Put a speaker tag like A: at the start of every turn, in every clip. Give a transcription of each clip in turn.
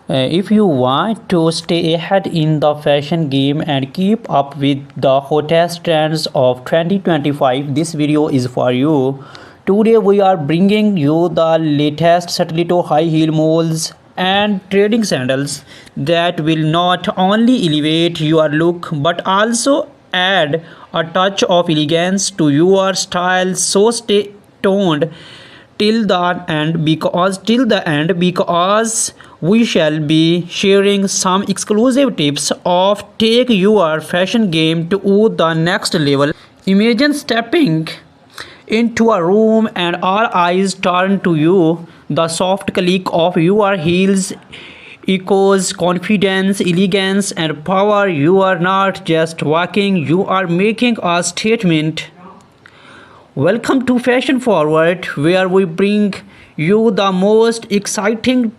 A: If you want to stay ahead in the fashion game and keep up with the hottest trends of 2025, this video is for you. Today we are bringing you the latest stiletto high heel moles and trading sandals that will not only elevate your look but also add a touch of elegance to your style. So stay tuned till the end because we shall be sharing some exclusive tips of take your fashion game to the next level. Imagine stepping into a room and all eyes turn to you. The soft click of your heels echoes confidence, elegance, and power. You are not just walking, you are making a statement. Welcome to Fashion Forward, where we bring you the most exciting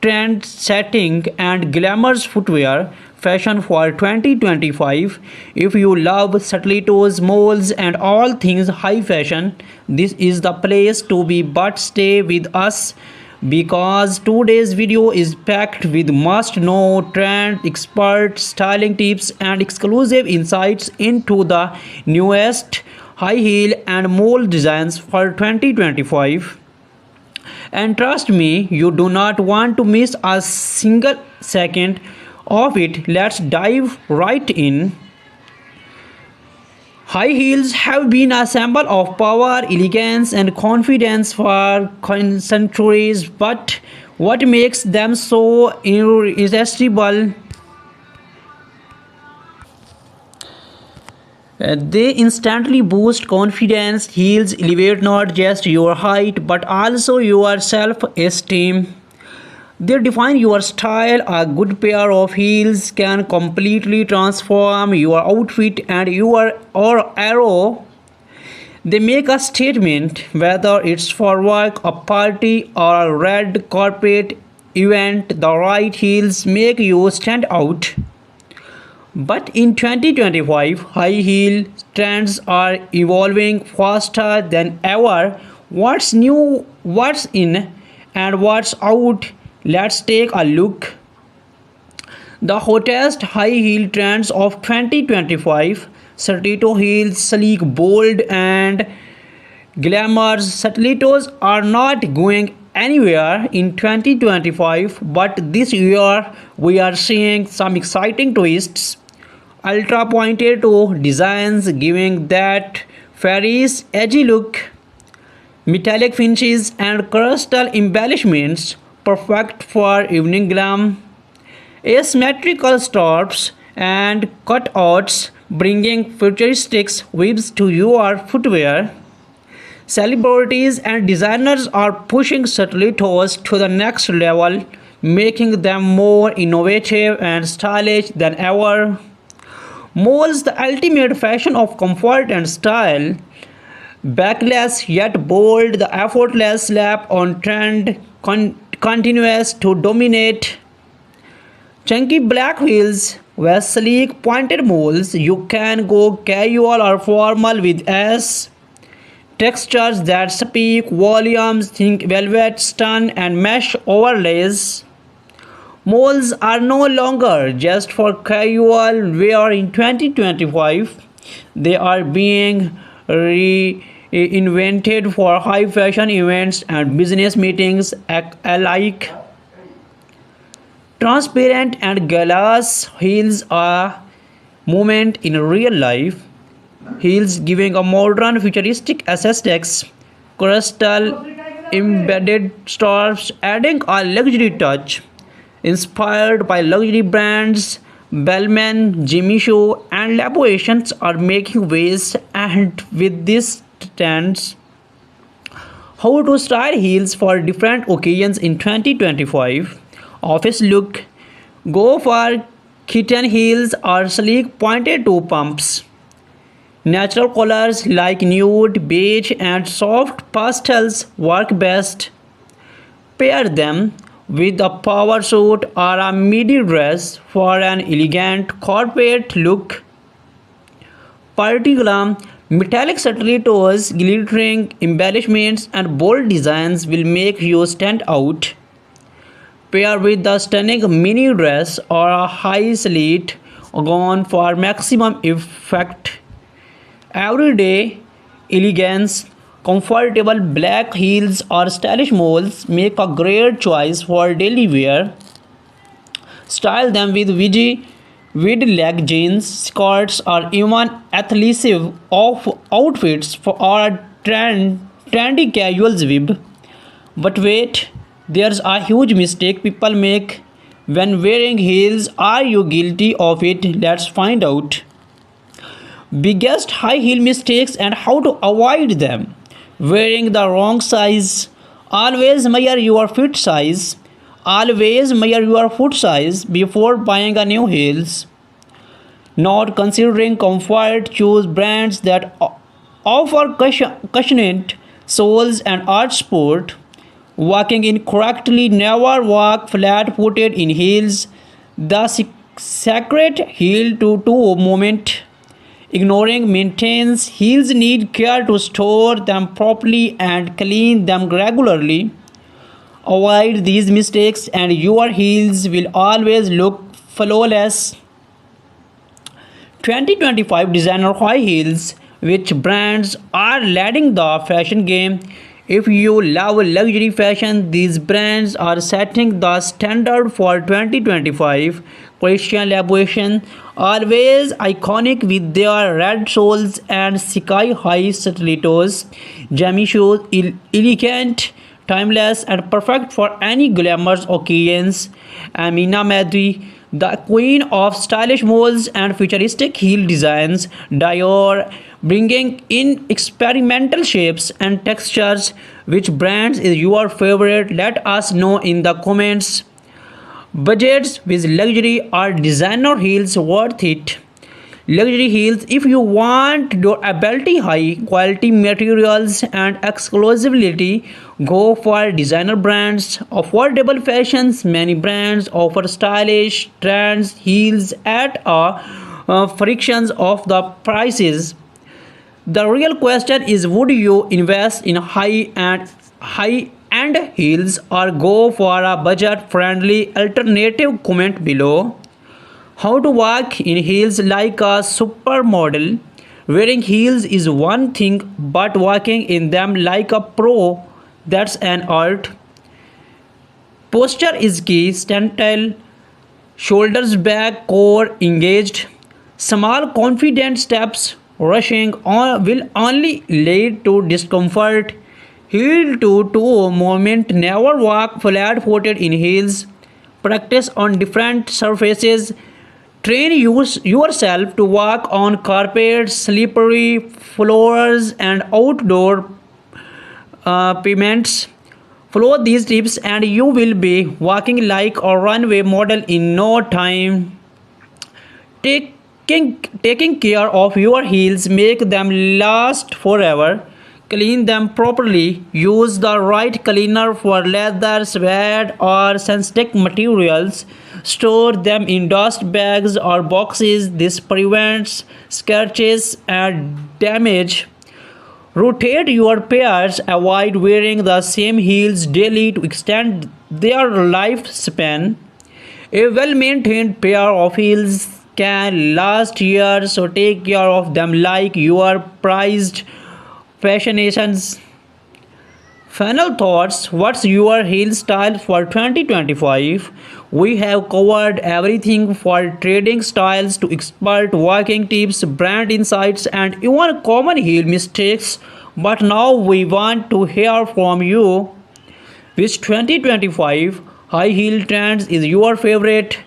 A: trend setting and glamorous footwear fashion for 2025. If you love stilettos, moles, and all things high fashion, this is the place to be. But stay with us because today's video is packed with must know trend expert styling tips and exclusive insights into the newest high heel and mole designs for 2025. And trust me, you do not want to miss a single second of it. Let's dive right in. High heels have been a symbol of power, elegance, and confidence for centuries, but what makes them so irresistible? They instantly boost confidence. Heels elevate not just your height but also your self esteem. They define your style. A good pair of heels can completely transform your outfit and your or arrow. They make a statement whether it's for work, a party, or a red carpet event. The right heels make you stand out. But in 2025, high heel trends are evolving faster than ever. What's new, what's in, and what's out? Let's take a look. The hottest high heel trends of 2025: stiletto heels, sleek, bold, and glamorous. Stilettos are not going anywhere in 2025, but this year we are seeing some exciting twists. Ultra pointed toe designs giving that fairy's edgy look, metallic finishes and crystal embellishments perfect for evening glam, asymmetrical straps and cutouts bringing futuristic whips to your footwear. Celebrities and designers are pushing stilettos to the next level, making them more innovative and stylish than ever. Moles, the ultimate fashion of comfort and style, backless yet bold, the effortless slap on trend continues to dominate. Chunky black heels with sleek pointed moles, you can go casual or formal with S. Textures that speak volumes, think velvet, stun, and mesh overlays. Moles are no longer just for casual wear in 2025. They are being reinvented for high fashion events and business meetings alike. Transparent and glass heels are movement in real life. Heels giving a modern futuristic aesthetics, crystal embedded straps adding a luxury touch. Inspired by luxury brands, Bellman, Jimmy Choo, and Laborations are making waves, and with these trends, how to style heels for different occasions in 2025. Office look, go for kitten heels or sleek pointed toe pumps. Natural colors like nude, beige, and soft pastels work best. Pair them with a power suit or a midi dress for an elegant corporate look. Party glam, metallic stilettos, glittering embellishments, and bold designs will make you stand out. Pair with the stunning mini dress or a high slit gown for maximum effect. Everyday elegance, comfortable black heels or stylish moles make a great choice for daily wear. Style them with leg jeans, skirts, or even athleisure off outfits for our trendy casual vibe. But wait, there's a huge mistake people make when wearing heels. Are you guilty of it? Let's find out. Biggest high heel mistakes and how to avoid them. Wearing the wrong size. Always measure your foot size. Always measure your foot size before buying a new heels. Not considering comfort, choose brands that offer cushioned soles and arch support. Walking incorrectly, never walk flat footed in heels. The sacred heel to toe movement. Ignoring maintenance, heels need care to store them properly and clean them regularly. Avoid these mistakes and your heels will always look flawless. 2025 designer high heels. Which brands are leading the fashion game? If you love luxury fashion, these brands are setting the standard for 2025. Christian Louboutin, always iconic with their red soles and sky-high stilettos. Jamie shoes, elegant, timeless, and perfect for any glamorous occasions. Amina Madri, the queen of stylish molds and futuristic heel designs. Dior, bringing in experimental shapes and textures. Which brands is your favorite? Let us know in the comments. Budgets with luxury or designer heels worth it? Luxury heels, if you want durability, high quality materials, and exclusivity, go for designer brands. Affordable fashions, many brands offer stylish trends heels at a fractions of the prices. The real question is, would you invest in high end heels or go for a budget friendly alternative? Comment below. How to walk in heels like a supermodel. Wearing heels is one thing, but walking in them like a pro, that's an art. Posture is key. Stand tall, shoulders back, core engaged. Small confident steps rushing on will only lead to discomfort. Heel to toe movement. Never walk flat footed in heels. Practice on different surfaces. Train yourself to walk on carpets, slippery floors, and outdoor pavements. Follow these tips, and you will be walking like a runway model in no time. Taking care of your heels make them last forever. Clean them properly. Use the right cleaner for leather, suede, or synthetic materials. Store them in dust bags or boxes. This prevents scratches and damage. Rotate your pairs. Avoid wearing the same heels daily to extend their lifespan. A well-maintained pair of heels can last years, so take care of them like your prized fascinations. Final thoughts. What's your heel style for 2025? We have covered everything for trading styles to expert walking tips, brand insights, and even common heel mistakes. But now we want to hear from you. Which 2025 high heel trends is your favorite?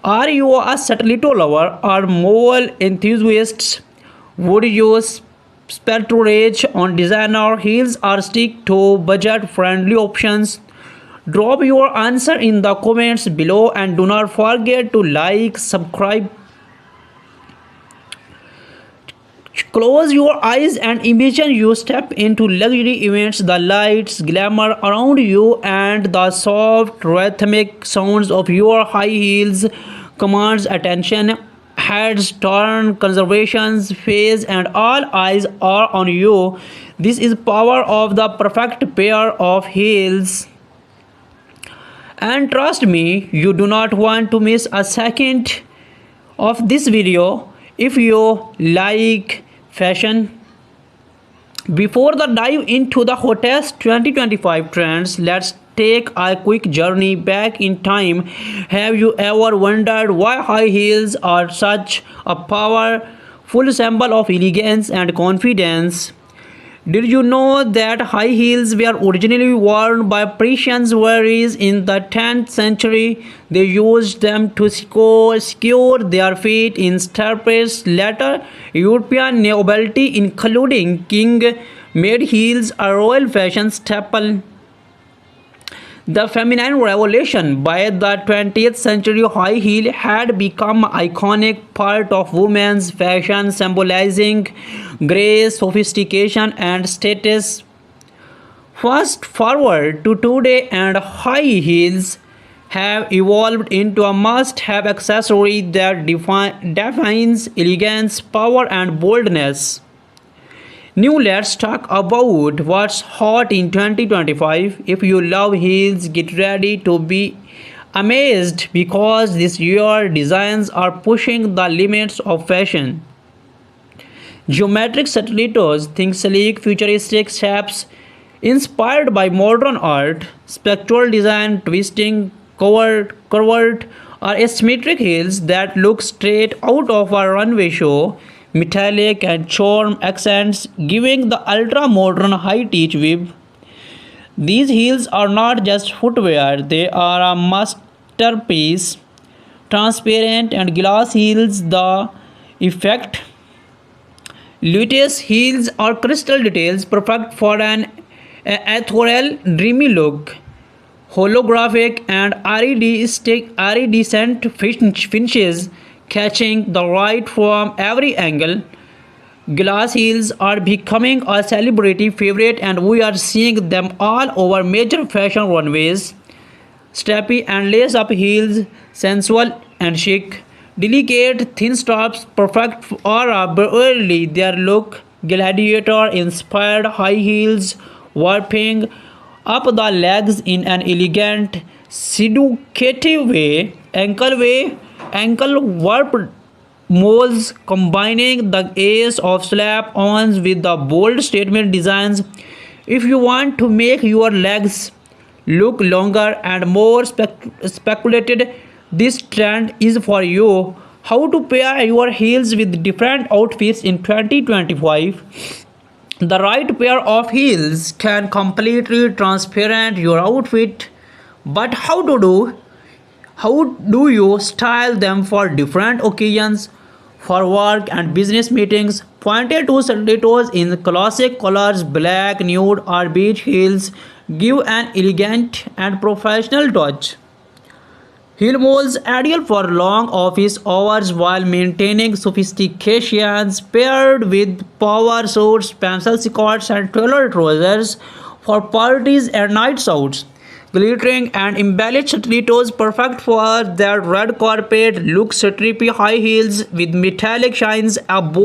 A: Are you a stiletto lover or mole enthusiast? Would you splurge on designer heels or stick to budget friendly options? Drop your answer in the comments below and do not forget to like, subscribe. Close your eyes and imagine you step into luxury events. The lights, glamour around you, and the soft rhythmic sounds of your high heels commands attention. Heads turn, conservations phase, and all eyes are on you. This is power of the perfect pair of heels. And trust me, you do not want to miss a second of this video if you like fashion. Before the dive into the hottest 2025 trends, let's take a quick journey back in time. Have you ever wondered why high heels are such a powerful symbol of elegance and confidence? Did you know that high heels were originally worn by Persian warriors in the 10th century? They used them to secure their feet in stirrups. Later, European nobility, including king, made heels a royal fashion staple. The feminine revolution. By the 20th century, high heel had become an iconic part of women's fashion, symbolizing grace, sophistication, and status. Fast forward to today, and high heels have evolved into a must-have accessory that defines elegance, power, and boldness. New, let's talk about what's hot in 2025. If you love heels, get ready to be amazed because this year designs are pushing the limits of fashion. Geometric stilettos, think sleek, futuristic shapes inspired by modern art, spectral design, twisting, curved, or asymmetric heels that look straight out of a runway show, metallic and charm accents giving the ultra modern high teach vibe. These heels are not just footwear, they are a masterpiece. Transparent and glass heels, the effect. Luteus heels are crystal details, perfect for an ethereal, dreamy look. Holographic and iridescent finishes catching the light from every angle. Glass heels are becoming a celebrity favorite, and we are seeing them all over major fashion runways. Strappy and lace-up heels, sensual and chic. Delicate thin straps, perfect for a burly their look. Gladiator-inspired high heels, warping up the legs in an elegant, seductive way. Ankle warp moles combining the ace of slap-ons with the bold statement designs. If you want to make your legs look longer and more speculated, this trend is for you. How to pair your heels with different outfits in 2025. The right pair of heels can completely transparent your outfit, but how do you style them for different occasions? For work and business meetings, pointed to stilettos in classic colors, black, nude, or beige heels give an elegant and professional touch. Heel molds ideal for long office hours while maintaining sophistication, paired with power suits, pencil skirts, and tailored trousers for parties and nights out. Glittering and embellished stilettos perfect for their red carpet look, strippy high heels with metallic shines, a bold